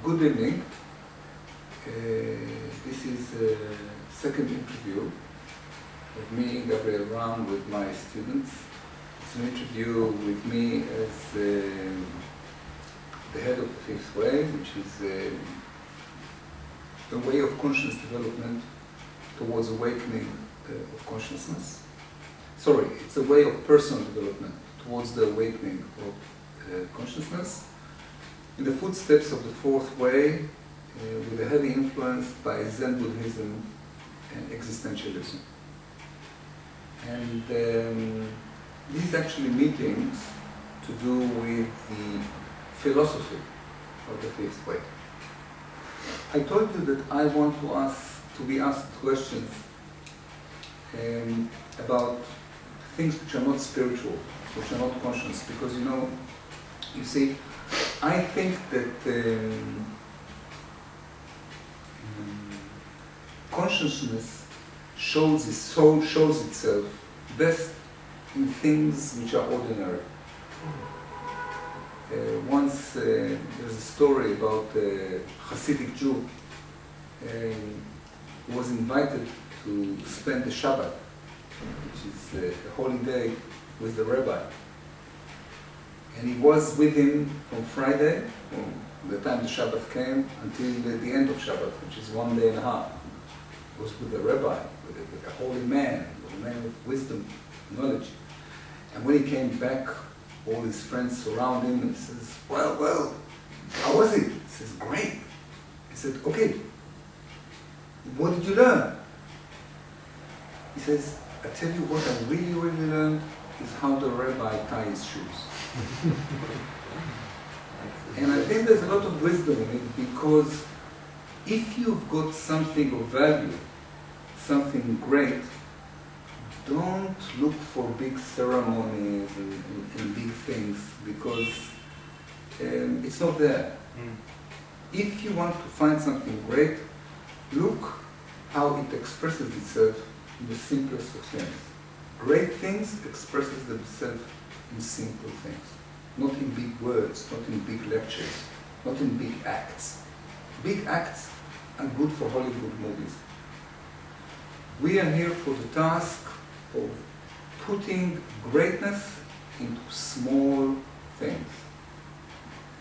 Good evening. This is the second interview of me, Gabriel Raam, with my students. It's an interview with me as the head of the fifth way, which is a way of conscious development towards awakening of consciousness. Sorry, it's a way of personal development towards the awakening of consciousness, in the footsteps of the fourth way, with a heavy influence by Zen Buddhism and existentialism. And these actually meetings to do with the philosophy of the fifth way. I told you that I want to be asked questions about things which are not spiritual, which are not conscious, because you see, I think that consciousness shows itself best in things which are ordinary. Once there's a story about a Hasidic Jew who was invited to spend the Shabbat, which is a holy day, with the rabbi. And he was with him from Friday, from the time the Shabbat came, until the end of Shabbat, which is 1 day and a half. He was with the rabbi, with a holy man, with a man of wisdom, knowledge. And when he came back, all his friends surround him and says, well, how was it? He says, great. He said, okay, what did you learn? He says, I tell you what I really learned is how the rabbi ties his shoes. And I think there's a lot of wisdom in it, because if you've got something of value, something great, don't look for big ceremonies and big things, because it's not there. If you want to find something great, look how it expresses itself in the simplest of things. Great things expresses themselves in simple things, not in big words, not in big lectures, not in big acts. Big acts are good for Hollywood movies. We are here for the task of putting greatness into small things.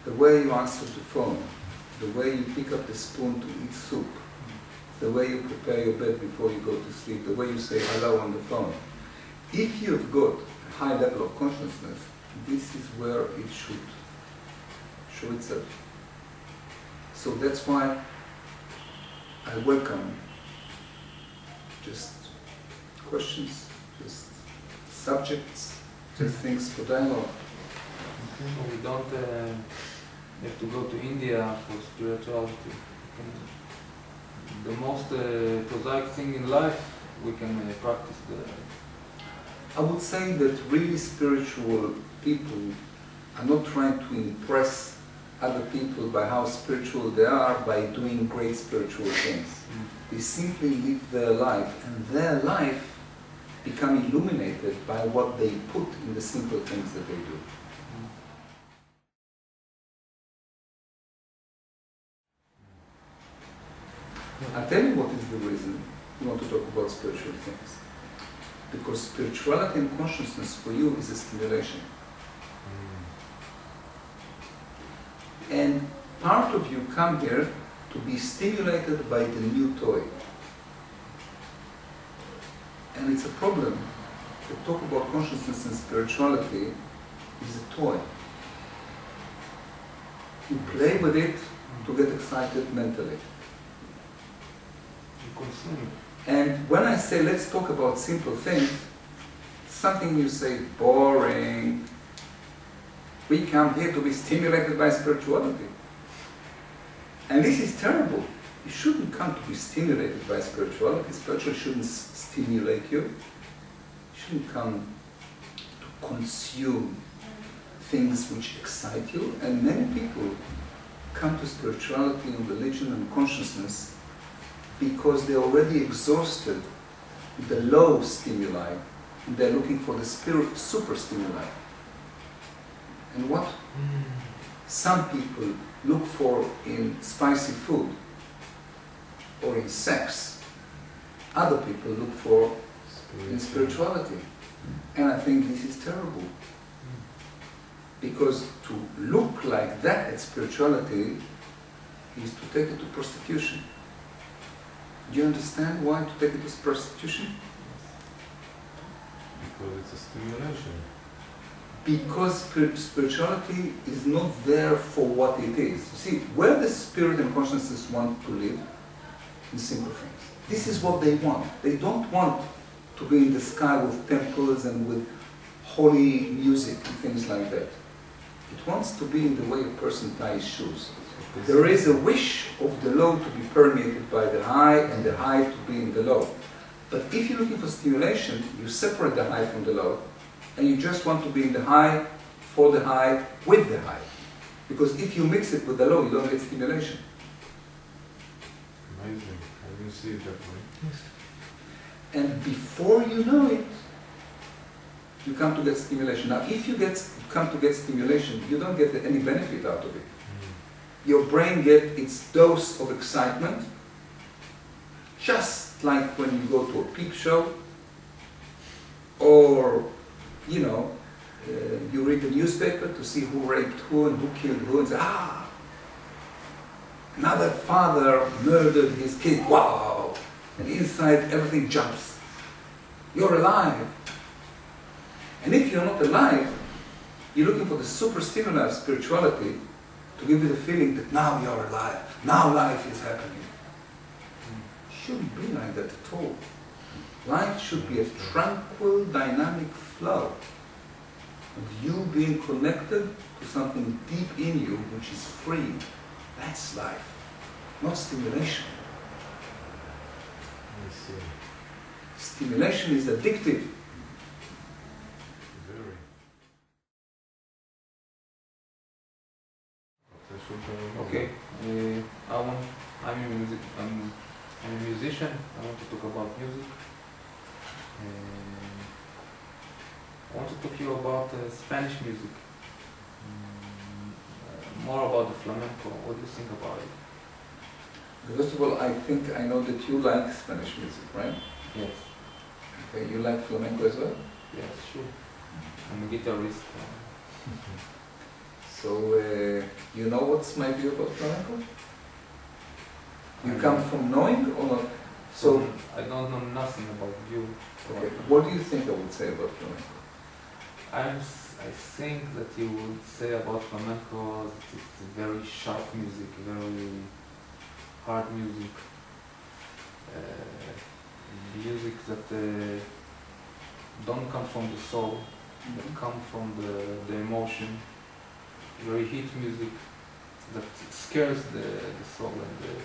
The way you answer the phone, the way you pick up the spoon to eat soup, the way you prepare your bed before you go to sleep, the way you say hello on the phone. If you've got a high level of consciousness, this is where it should show itself. So that's why I welcome just questions, just subjects, just things for dialogue. We don't have to go to India for spirituality. The most prosaic thing in life, we can practice there. I would say that really spiritual people are not trying to impress other people by how spiritual they are by doing great spiritual things. They simply live their life, and their life become illuminated by what they put in the simple things that they do. I'll tell you what is the reason we want to talk about spiritual things. Because spirituality and consciousness for you is a stimulation. And part of you come here to be stimulated by the new toy. And it's a problem to talk about consciousness and spirituality is a toy. You play with it to get excited mentally. You consume. And when I say, let's talk about simple things, something you say, boring. We come here to be stimulated by spirituality. And this is terrible. You shouldn't come to be stimulated by spirituality. Spirituality shouldn't stimulate you. You shouldn't come to consume things which excite you. And many people come to spirituality and religion and consciousness because they're already exhausted with the low stimuli, and they're looking for the super stimuli. And what some people look for in spicy food or in sex. Other people look for in spirituality. And I think this is terrible. Because to look like that at spirituality is to take it to prostitution. Do you understand why to take it to prostitution? Because it's a stimulation. Because spirituality is not there for what it is. You see, where the spirit and consciousness want to live, in simple things. This is what they want. They don't want to be in the sky with temples and with holy music and things like that. It wants to be in the way a person ties shoes. There is a wish of the low to be permeated by the high and the high to be in the low. But if you're looking for stimulation, you separate the high from the low, and you just want to be in the high, for the high, with the high. Because if you mix it with the low, you don't get stimulation. Amazing. I didn't see it that way. Yes. And before you know it, you come to get stimulation. Now, if you come to get stimulation, you don't get any benefit out of it. Your brain gets its dose of excitement, just like when you go to a peep show, or, you know, you read the newspaper to see who raped who and who killed who, and say, ah, another father murdered his kid, wow! And inside everything jumps. You're alive. And if you're not alive, you're looking for the super stimuli of spirituality to give you the feeling that now you're alive, now life is happening. It shouldn't be like that at all. Life should be a tranquil, dynamic flow of you being connected to something deep in you which is free. That's life, not stimulation. I see. Stimulation is addictive. Very. Okay, I'm a musician. I want to talk about music. I want to talk to you about Spanish music. More about the flamenco. What do you think about it? First of all, I think I know that you like Spanish music, right? Yes. Okay, you like flamenco as well? Yes, sure. I'm a guitarist. So, you know what's my view about flamenco? You come from knowing or not? So, I don't know nothing about you. okay, what do you think I would say about flamenco? I think that you would say about flamenco that it's very sharp music, very hard music, music that don't come from the soul, but come from the emotion, very heat music that scares the soul and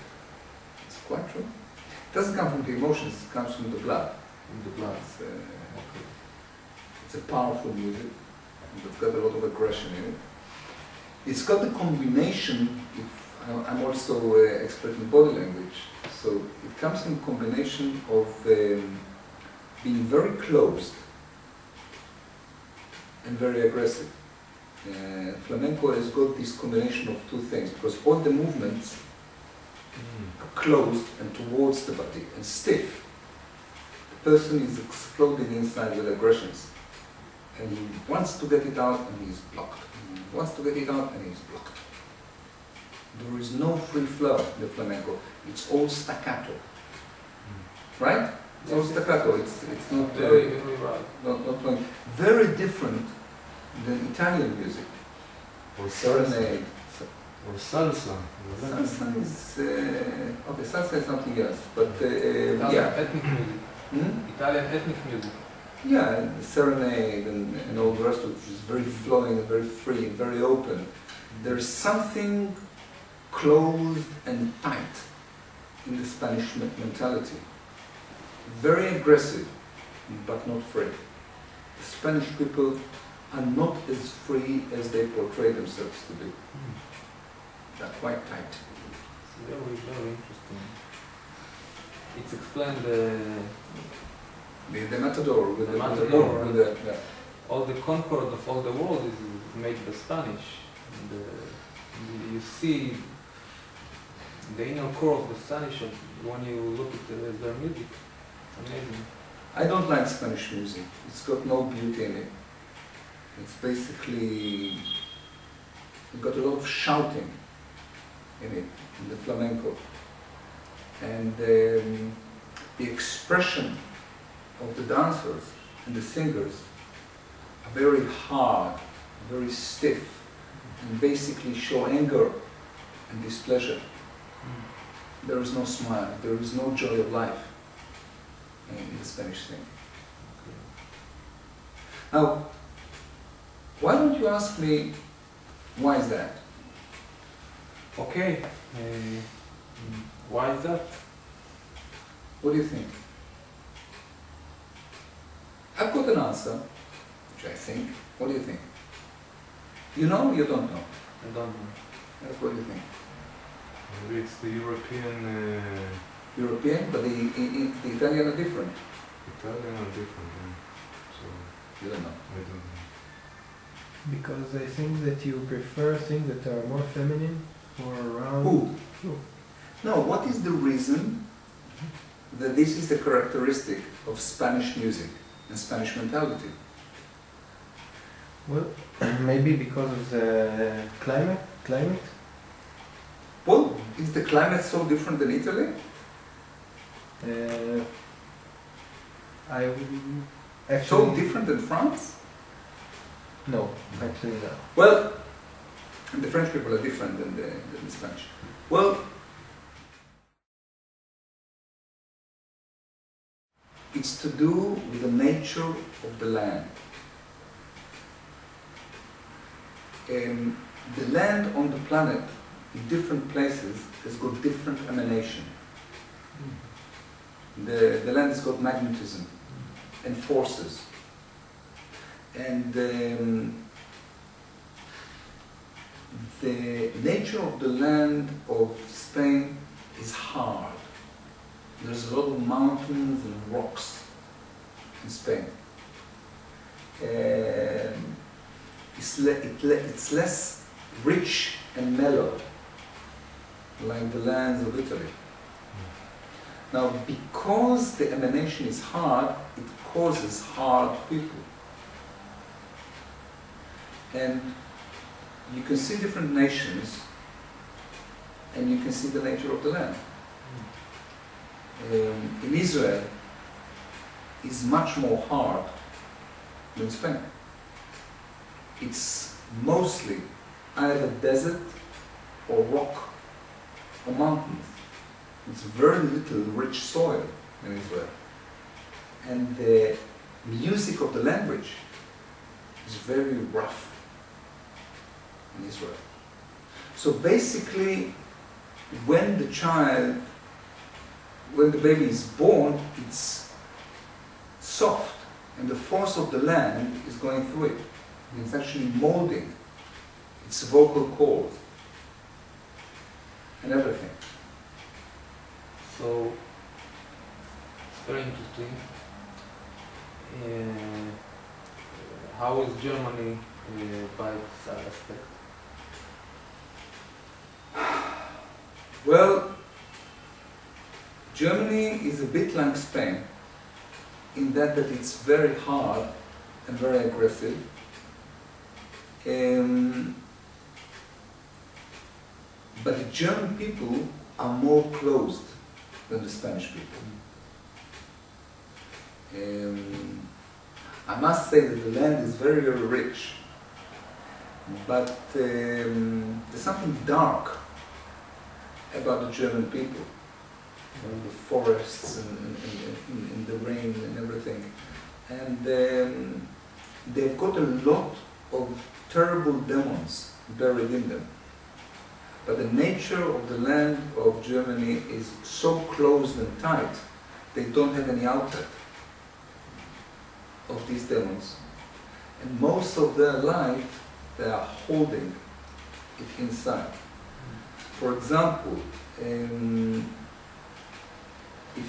It's quite true. It doesn't come from the emotions, it comes from the blood. the blood. Okay. It's a powerful music, and it's got a lot of aggression in it. It's got the combination, I'm also expert in body language, so it comes in a combination of being very closed and very aggressive. Flamenco has got this combination of two things, because all the movements are closed and towards the body and stiff. The person is exploding inside with aggressions, and he wants to get it out and he's blocked. He wants to get it out and he's blocked. There is no free flow in the flamenco. It's all staccato, right? It's all staccato. It's not Very right. not flowing. Very different than Italian music. Or Serenade. Or salsa. Salsa is okay. Salsa is something else, but Italian yeah. ethnic music. Hmm? Italian ethnic music. Yeah, and serenade and all the rest of it is very flowing and very free and very open. There's something closed and tight in the Spanish mentality. Very aggressive, but not free. The Spanish people are not as free as they portray themselves to be. They're quite tight. It's very, very interesting. It's explained The matador with The the matador, with the, yeah. all the concord of all the world is made by Spanish. And, You see the inner core of the Spanish when you look at their music. It's amazing. I don't like Spanish music. It's got no beauty in it. It's basically, it's got a lot of shouting in it, in the flamenco. And the expression of the dancers and the singers are very hard, very stiff, and basically show anger and displeasure. There is no smile, there is no joy of life in the Spanish thing. Now, why don't you ask me, why is that? Okay, why is that? What do you think? I've got an answer, which I think. What do you think? You know or you don't know? I don't know. That's what you think. Maybe it's the European. European, but the Italian are different. Italian are different, yeah. So You don't know. I don't know. Because I think that you prefer things that are more feminine or around. Who? You. No, what is the reason that this is the characteristic of Spanish music and Spanish mentality? Well, maybe because of the climate. Well, is the climate so different than Italy? I would So actually different than France? no, actually not. Well, the French people are different than the Spanish. Well, it's to do with the nature of the land. The land on the planet, in different places, has got different emanation. The land has got magnetism and forces. And the nature of the land of Spain is hard. There's a lot of mountains and rocks in Spain. It's less rich and mellow like the lands of Italy. Now, because the emanation is hard, it causes hard people. And you can see different nations, and you can see the nature of the land. In Israel, is much more hard than Spain. It's mostly either desert or rock or mountains. It's very little rich soil in Israel. And the music of the language is very rough in Israel. So basically, when the baby is born, it's soft, and the force of the land is going through it. And it's actually molding its vocal cords and everything. So, it's very interesting. How is Germany by this aspect? Well, Germany is a bit like Spain in that it's very hard and very aggressive. But the German people are more closed than the Spanish people. I must say that the land is very, very rich, but there's something dark about the German people. The forests and the rain and everything. And they've got a lot of terrible demons buried in them. But the nature of the land of Germany is so closed and tight, they don't have any outlet of these demons. And most of their life, they are holding it inside. For example, if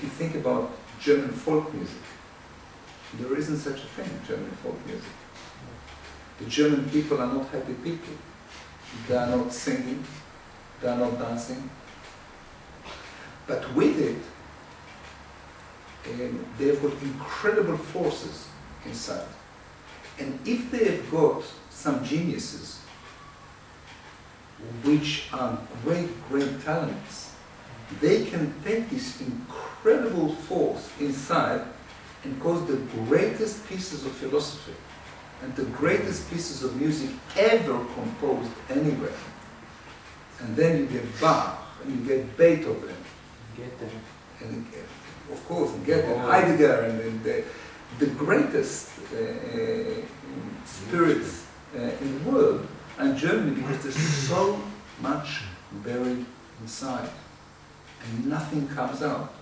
you think about German folk music, there isn't such a thing, German folk music. The German people are not happy people. they are not singing, they are not dancing. But with it, they've got incredible forces inside. And if they have got some geniuses, which are great, great talents, they can take this incredible force inside and cause the greatest pieces of philosophy and the greatest pieces of music ever composed anywhere. And then you get Bach, and you get Beethoven, and of course, Goethe, Heidegger, and the greatest spirits in the world, and Germany, because there's so much buried inside, and nothing comes out.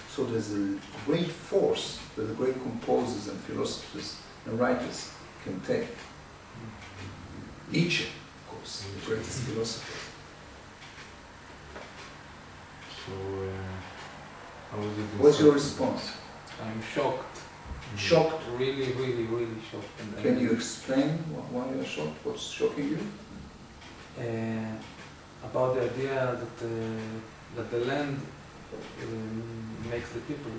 So there's a great force that the great composers and philosophers and writers can take. Nietzsche, of course, the greatest philosopher. So, how was it? What's your response? I'm shocked. Shocked? Really, really, really shocked. And Can you explain why you're shocked? What's shocking you? About the idea that the land makes the people.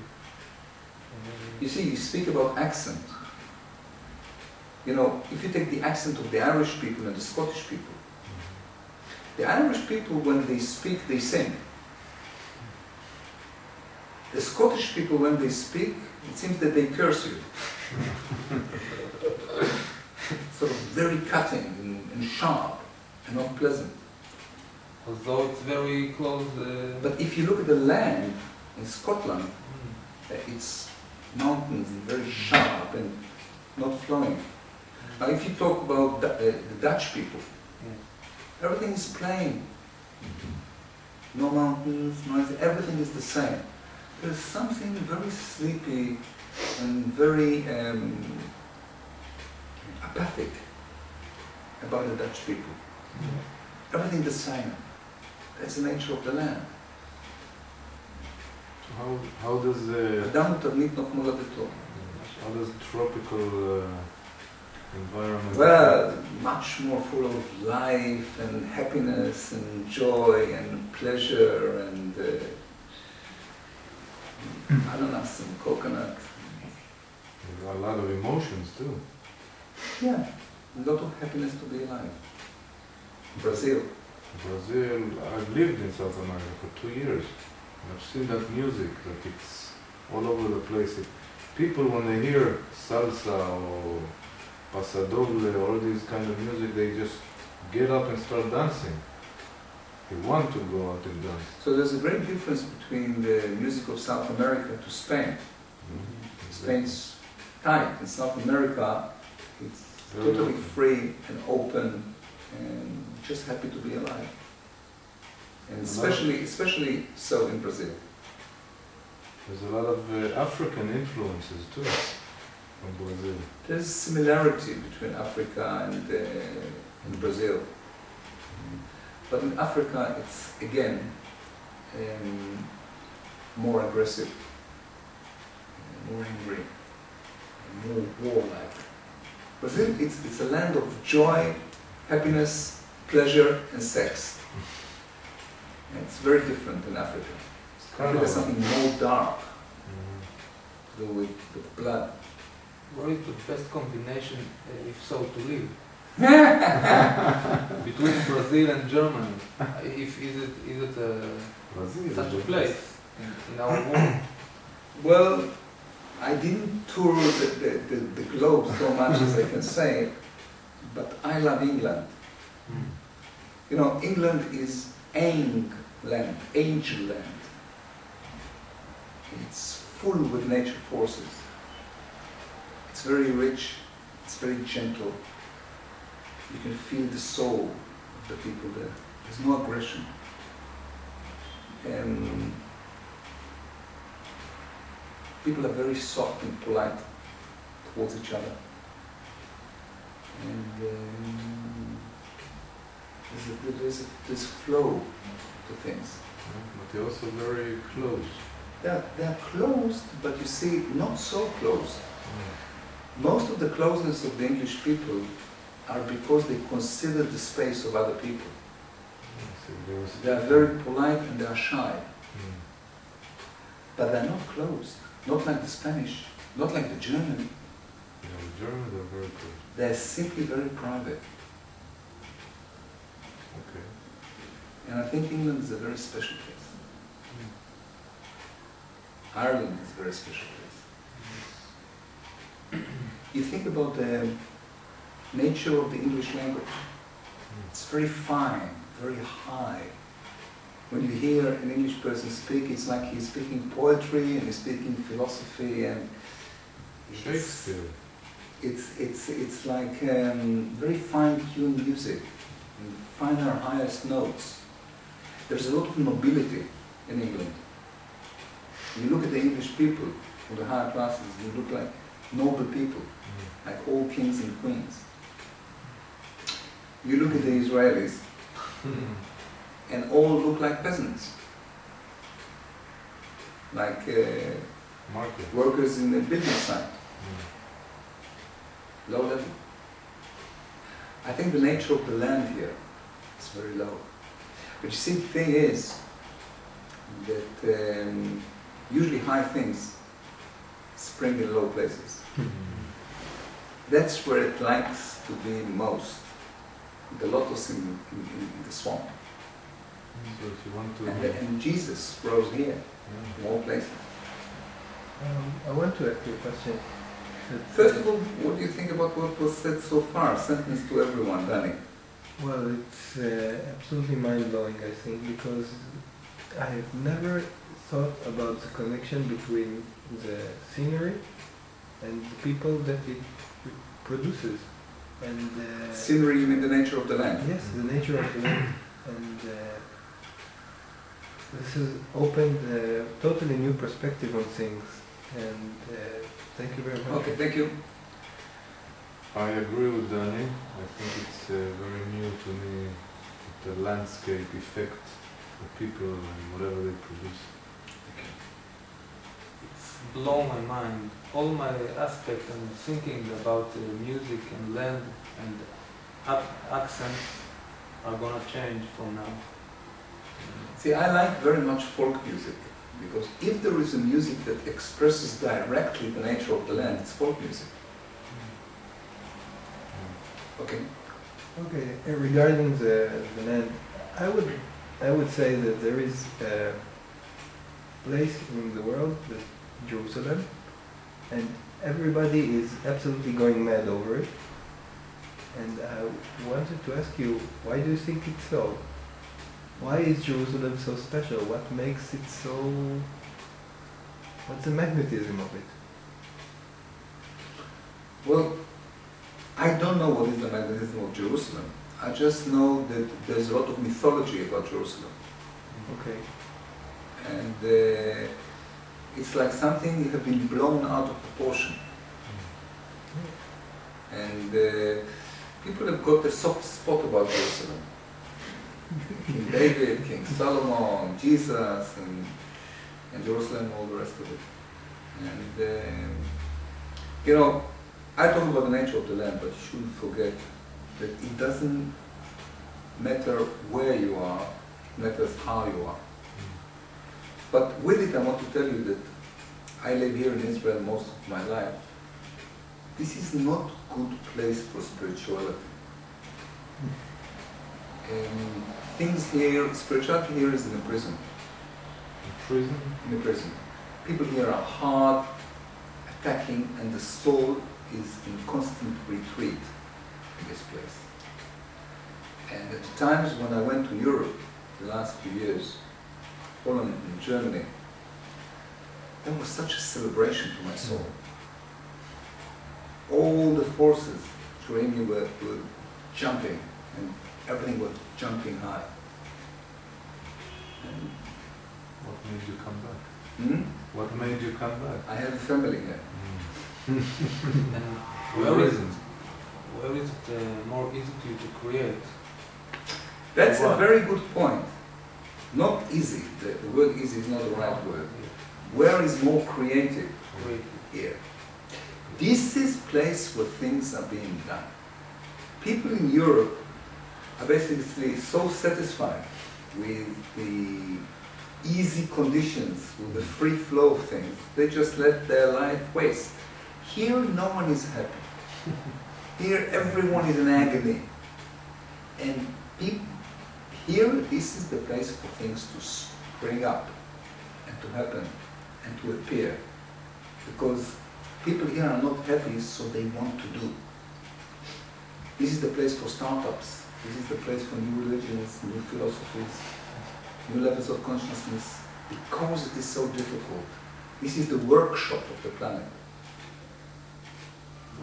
You see, you speak about accent. You know, if you take the accent of the Irish people and the Scottish people, the Irish people, when they speak, they sing. The Scottish people, when they speak, it seems that they curse you. Sort of very cutting and sharp and unpleasant. Although it's very close. But if you look at the land in Scotland, it's mountains and very sharp and not flowing. Now if you talk about the Dutch people, everything is plain. No mountains, everything is the same. There's something very sleepy and very apathic about the Dutch people. Everything the same. That's the nature of the land. How does tropical environment? Well, much more full of life and happiness and joy and pleasure and ananas and coconut. A lot of emotions too. Yeah, a lot of happiness to be alive. Brazil. Brazil, I've lived in South America for 2 years. I've seen that music, that it's all over the place. People, when they hear salsa or pasadoble, all these kind of music, they just get up and start dancing. They want to go out and dance. So there's a great difference between the music of South America to Spain. Spain's tight. In South America, it's totally free and open and just happy to be alive. And especially so in Brazil. There's a lot of African influences too from Brazil. There's similarity between Africa and Brazil. But in Africa, it's again more aggressive, more angry, more warlike. Brazil, it's a land of joy, happiness, pleasure, and sex. And it's very different in Africa. Africa is something more dark to do with blood. What is the best combination, if so, to live? Between Brazil and Germany? Is it such a place in our world? Well, I didn't tour the globe so much as I can say, but I love England. You know, England is angel land. It's full with nature forces. It's very rich, it's very gentle. You can feel the soul of the people there. There's no aggression. And people are very soft and polite towards each other. And there's flow to things. But they're also very close. They're closed, but you see, not so close. Most of the closeness of the English people are because they consider the space of other people. Yes, They are very polite and they are shy, but they're not closed. Not like the Spanish, not like the German. Yeah, the Germans are very good. They're simply very private. Okay. And I think England is a very special place. Ireland is a very special place. You think about the nature of the English language. It's very fine, very high. When you hear an English person speak, it's like he's speaking poetry and he's speaking philosophy and Shakespeare. it's like very fine-tuned music, and finer, highest notes. There's a lot of nobility in England. You look at the English people, or the higher classes, you look like noble people, like all kings and queens. You look at the Israelis, and all look like peasants, like workers in a building site, low level. I think the nature of the land here is very low. But you see, the thing is that usually high things spring in low places. That's where it likes to be most. The lotus in the swamp. So if you want to... And Jesus grows here, in all places. I want to ask you a question. First of all, what do you think about what was said so far? Sentence to everyone, Danny. Well, it's absolutely mind-blowing, I think, because I have never thought about the connection between the scenery and the people that it produces. And scenery, you mean the nature of the land? yes, the nature of the land. And this has opened a totally new perspective on things. And thank you very much. Okay, thank you. I agree with Danny. I think it's very new to me, the landscape effect, the people and whatever they produce. It's blown my mind. All my aspect and thinking about music and land and accents are gonna change from now. See, I like very much folk music, because if there is a music that expresses directly the nature of the land, it's folk music. Okay. Okay, regarding the land, I would say that there is a place in the world, Jerusalem, and everybody is absolutely going mad over it. And I wanted to ask you, why do you think it's so? Why is Jerusalem so special? What makes it so... What's the magnetism of it? Well, I don't know what is the magnetism of Jerusalem. I just know that there's a lot of mythology about Jerusalem. Okay. And it's like something that has been blown out of proportion. And people have got a soft spot about Jerusalem. King David, King Solomon, Jesus, and Jerusalem, all the rest of it. And, you know, I talk about the nature of the land, but you shouldn't forget that it doesn't matter where you are, it matters how you are. But with it, I want to tell you that I live here in Israel most of my life. This is not a good place for spirituality. Things here, spirituality here is in a prison. In prison? In a prison. People here are hard, attacking, and the soul is in constant retreat in this place. And at the times when I went to Europe, the last few years, Poland and Germany, there was such a celebration to my soul. All the forces through me were jumping, and everything was jumping high. And What made you come back? What made you come back? I have a family here. And where is it more easy to you to create? That's a What? very good point. Not easy. The word easy is not the right word. Where is more creative? Create. Here. This is place where things are being done. people in Europe are basically so satisfied with the easy conditions, with the free flow of things, they just let their life waste. Here, no one is happy. Here, everyone is in agony. And here, this is the place for things to spring up and to happen and to appear. Because people here are not happy, so they want to do. This is the place for startups. This is the place for new religions, new philosophies, new levels of consciousness, because it is so difficult. This is the workshop of the planet.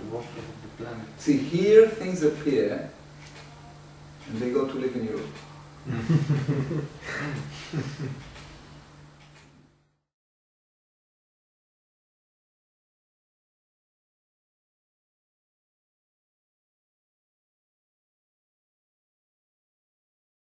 The workshop of the planet. See, here things appear, and they go to live in Europe.